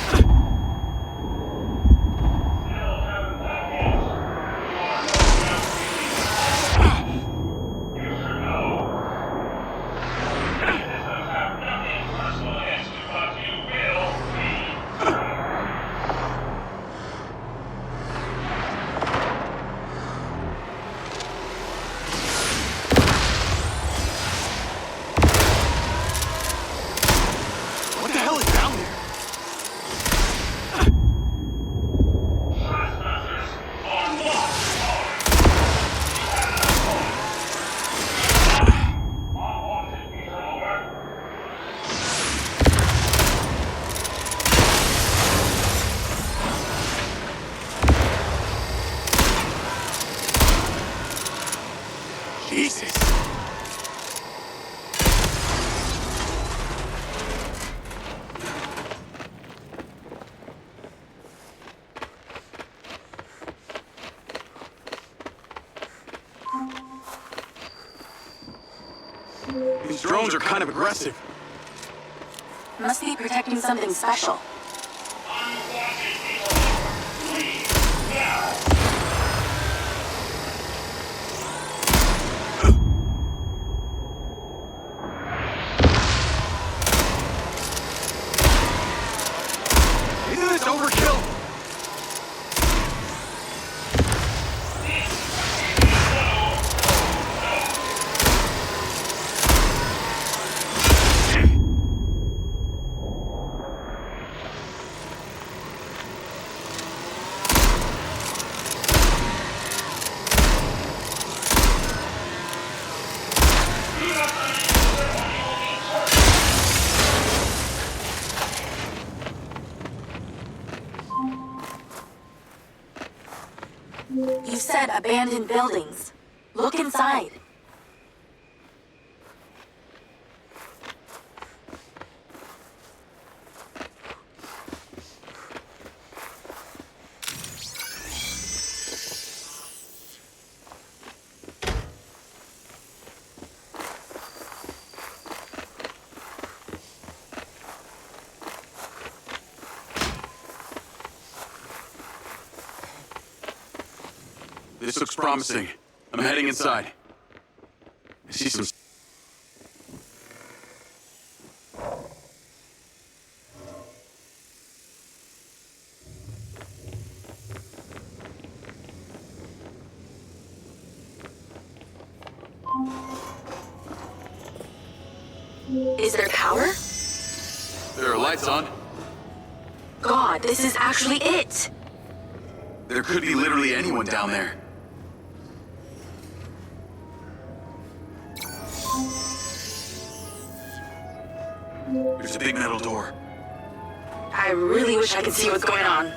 Jesus. These drones are kind of aggressive. Must be protecting something special. Isn't this overkill? You said abandoned buildings. Look inside. This looks promising. I'm heading inside. I see some... Is there power? There are lights on. God, this is actually it! There could be literally anyone down there. There's a big metal door. I really wish I could see what's going on.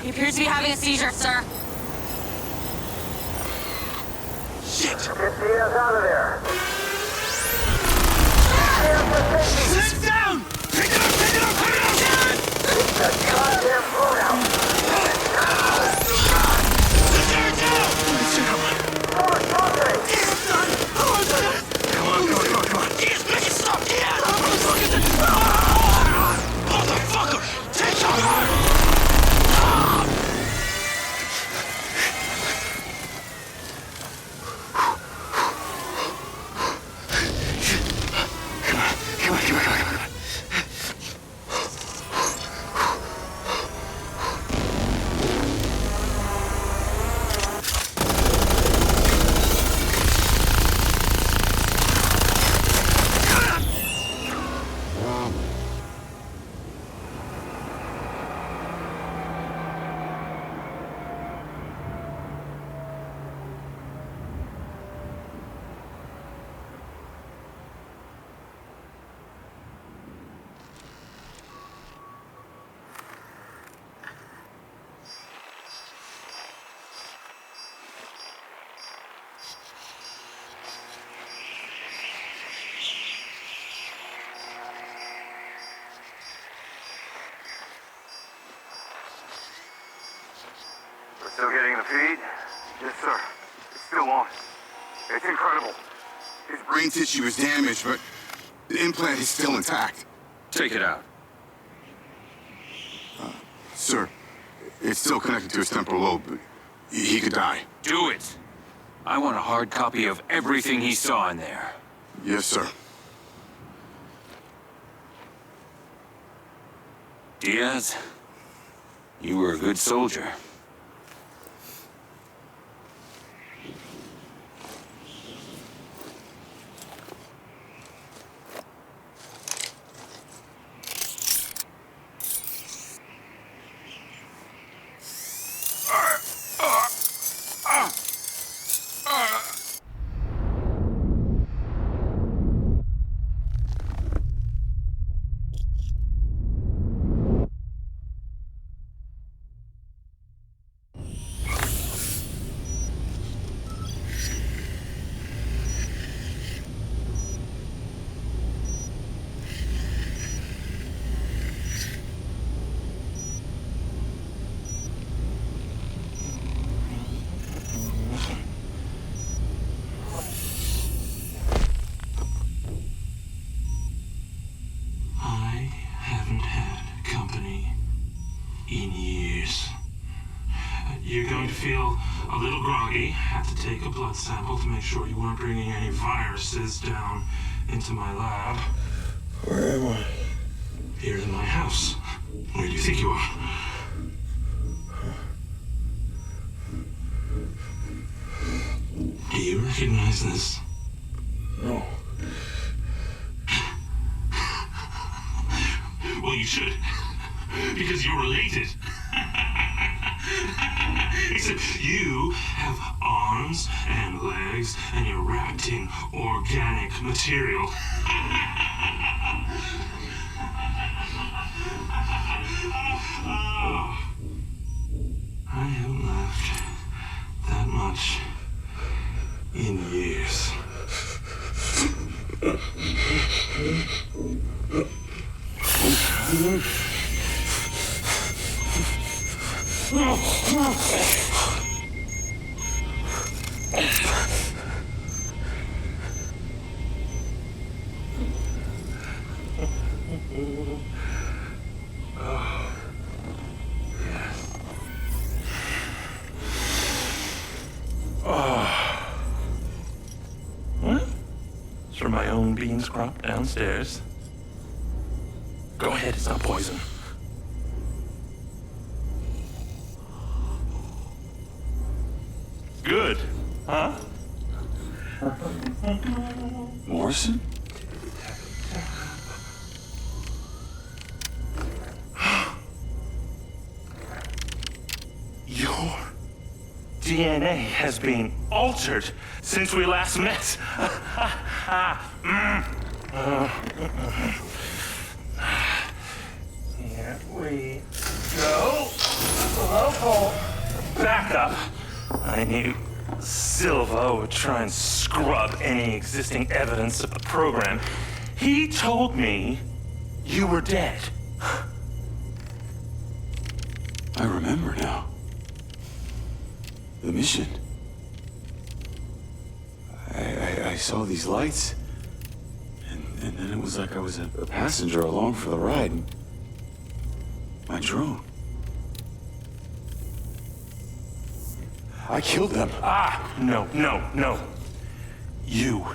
He appears to be having a seizure, sir. Shit! Get the ass out of there! Sit down! Pick it up, pick it up, pick it up! Get the goddamn phone out! Come on. Yes, make it stop! Yeah! Motherfucker! Take your Still getting the feed? Yes, sir. It's still on. It's incredible. His brain tissue is damaged, but the implant is still intact. Take it out. Sir, it's still connected to his temporal lobe, but he could die. Do it. I want a hard copy of everything he saw in there. Yes, sir. Diaz, you were a good soldier. You're going to feel a little groggy. Have to take a blood sample to make sure you weren't bringing any viruses down into my lab. Where am I? Here in my house. Where do you think you are? Do you recognize this? No. Well, you should. Because you're related. Except you have arms and legs, and you're wrapped in organic material. Oh, yes. Oh. What? It's from my own beans crop downstairs. Go ahead, it's not poison. Good, huh? Morrison? Your DNA has been altered since we last met. Here we go. Local backup. I knew Silva would try and scrub any existing evidence of the program. He told me you were dead. I remember now. The mission. I saw these lights, and then it was like I was a passenger along for the ride. My drone. I killed them. No. You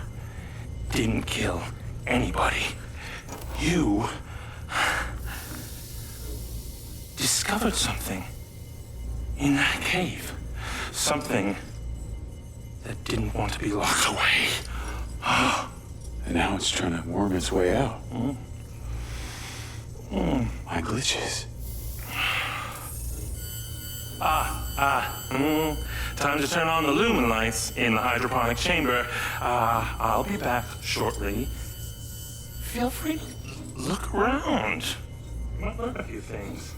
didn't kill anybody. You discovered something in that cave. Something that didn't want to be locked away. And now it's trying to worm its way out. My glitches. Time to turn on the lumen lights in the hydroponic chamber. I'll be back shortly. Feel free to look around. Might learn a few things.